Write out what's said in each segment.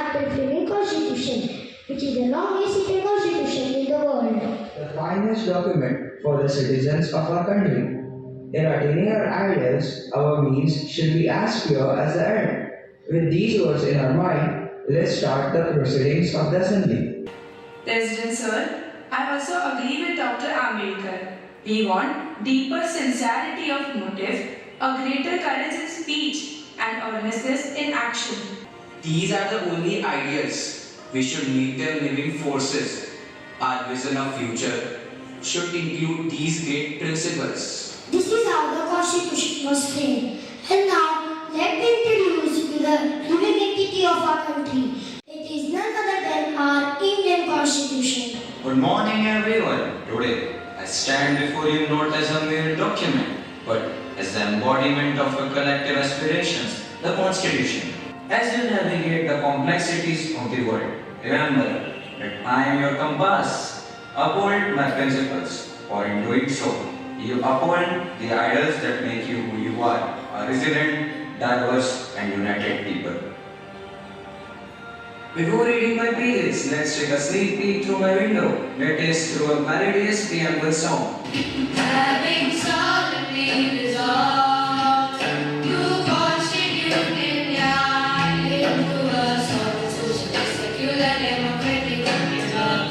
acted framing constitution, which is the longest sitting constitution in the world. The finest document for the citizens of our country. In attaining our ideals, our means should be as pure as the end. With these words in our mind, let's start the proceedings of the assembly. President Sir, I also agree with Dr. Ambedkar. We want deeper sincerity of motive, a greater courage in speech, and earnestness in action. These are the only ideals. We should make them living forces. Our vision of future should include these great principles. This is how the constitution was framed. And now, let me introduce you to the living entity of our country. It is none other than our Indian constitution. Good morning everyone. Today I stand before you not as a mere document, but as the embodiment of a collective aspirations, the Constitution. As you navigate the complexities of the world, remember that I am your compass. Uphold my principles, for in doing so, you uphold the ideals that make you who you are, a resilient, diverse and united people. Before reading my pages, let's take a sneak peek through my window. That is through a melodious preamble song. Having solemnly resolved to constitute India into a socialist, secular, democratic republic.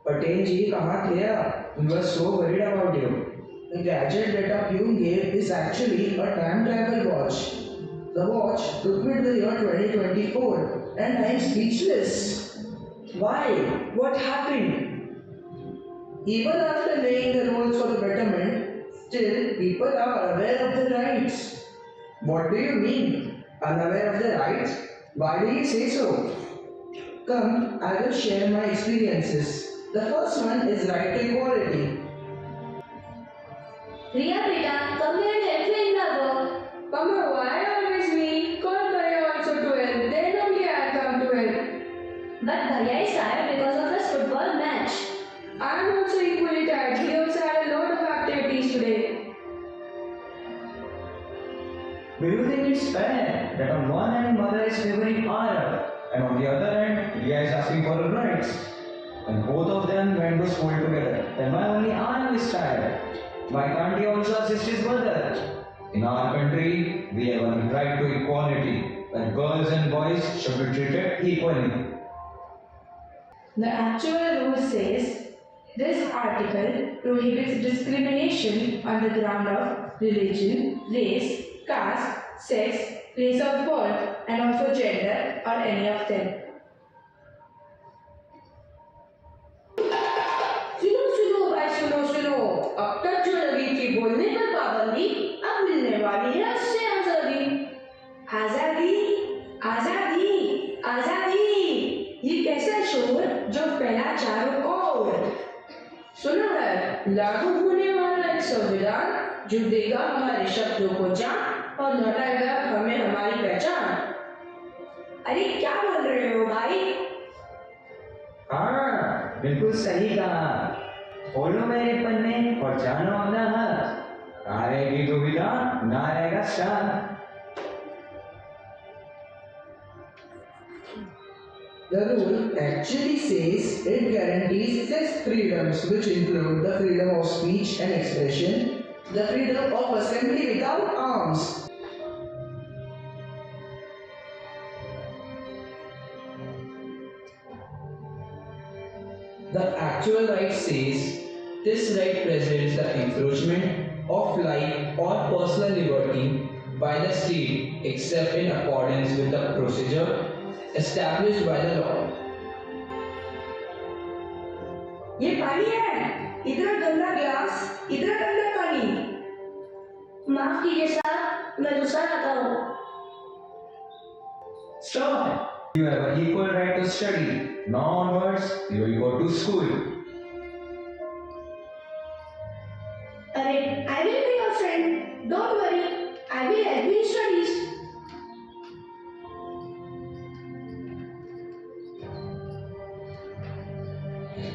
Patel ji, kahan the aap? We were so worried about you. The gadget that a Pune gave is actually a time travel watch. The watch took me to the year 2024 and I'm speechless. Why? What happened? Even after laying the rules for the betterment, still people are aware of the rights. What do you mean? Unaware of the rights? Why do you say so? Come, I will share my experiences. The first one is right to equality. Riya beta, come here and help me in my work. Mama, why always me? Call Bhaiya also to help. Then only I come to help. But Bhaiya is tired because of his football match. I am also equally tired. He also had a lot of activities today. Do you think it's fair that on one hand mother is favoring Arab and on the other hand Riya is asking for her rights? And both of them went to school together. Then why only Arab is tired? Why can't he also assist his brother? In our country, we have a right to equality, where girls and boys should be treated equally. The actual rule says this article prohibits discrimination on the ground of religion, race, caste, sex, place of birth, and also gender or any of them. सुनो अब तक जो लगी थी बोलने पर पाबंदी अब मिलने वाली है उससे आजादी आजादी आजादी आजादी ये कैसा शोर जो फैला चारों ओर सुनो है लागू होने वाला एक संविधान जो देगा हमारे शब्दों को जान और लौटाएगा हमें हमारी पहचान अरे क्या बोल रहे हो भाई हाँ बिल्कुल सही कहा खोलो मेरे पन्ने और जानो अपना हक ना रहेगी दुविधा ना रहेगा शक The rule actually says it guarantees 6 freedoms which include the freedom of speech and expression, the freedom of assembly without arms. The actual right says this right presents the encroachment of life or personal liberty by the state except in accordance with the procedure established by the law. ये पानी है इधर गंदा glass इधर गंदा पानी माफ कीजिए साहब मैं दूसरा लाता हूँ Stop! You have an equal right to study. Now onwards, you will go to school. अरे I will be your friend don't worry I will help you in studies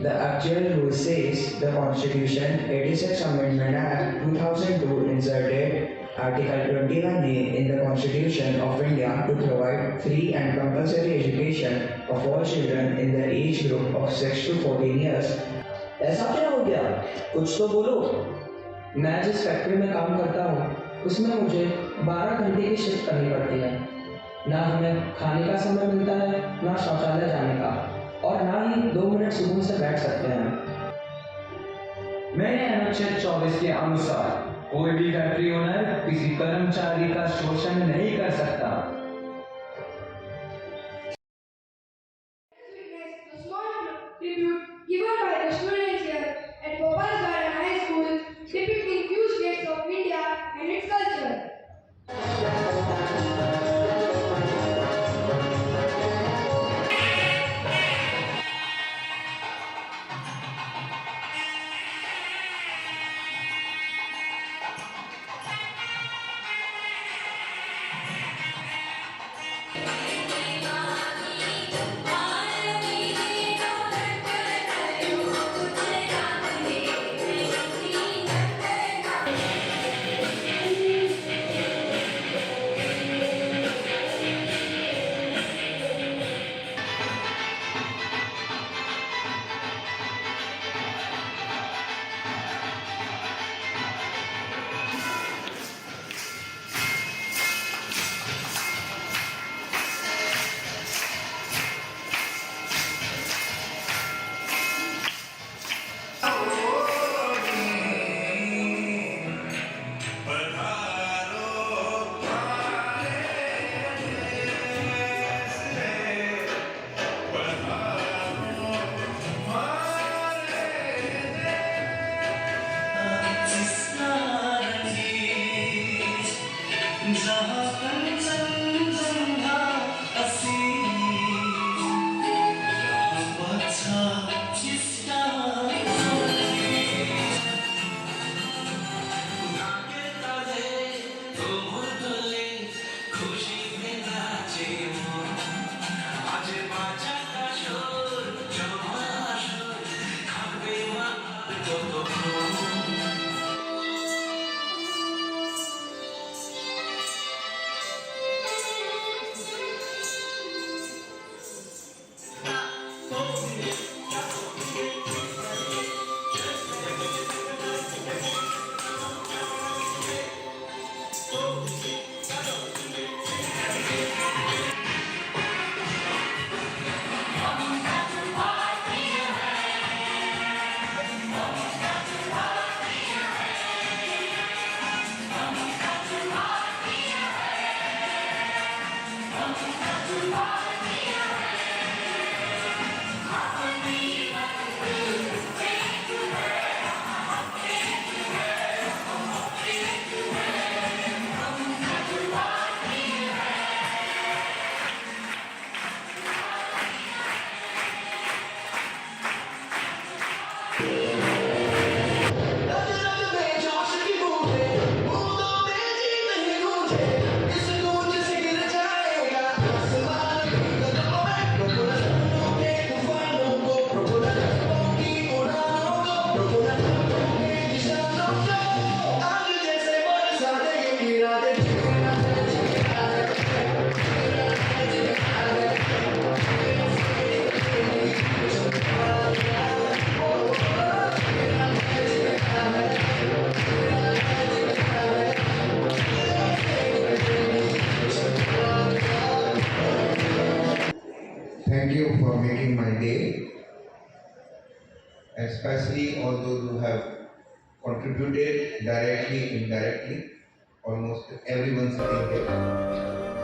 The actual rule says the Constitution 86 Amendment Act 2002 inserted Article 21A in the Constitution of India to provide free and compulsory education of all children in the age group of 6 to 14 years. ऐसा क्या हो गया? कुछ तो बोलो। मैं जिस factory में काम करता हूँ उसमें मुझे 12 घंटे की शिफ्ट करनी पड़ती है। ना हमें खाने का समय मिलता है, ना शौचालय जाने का, और ना ही 2 मिनट सुकून से बैठ सकते हैं। मेरे अनुच्छेद 24 के अनुसार कोई भी फैक्ट्री ओनर किसी कर्मचारी का शोषण नहीं कर सकता। A small tribute given by the students here at Gopal'S High School, depicting few states of India and its culture. Thank you for making my day, especially all those who have contributed directly, indirectly, almost everyone sitting here.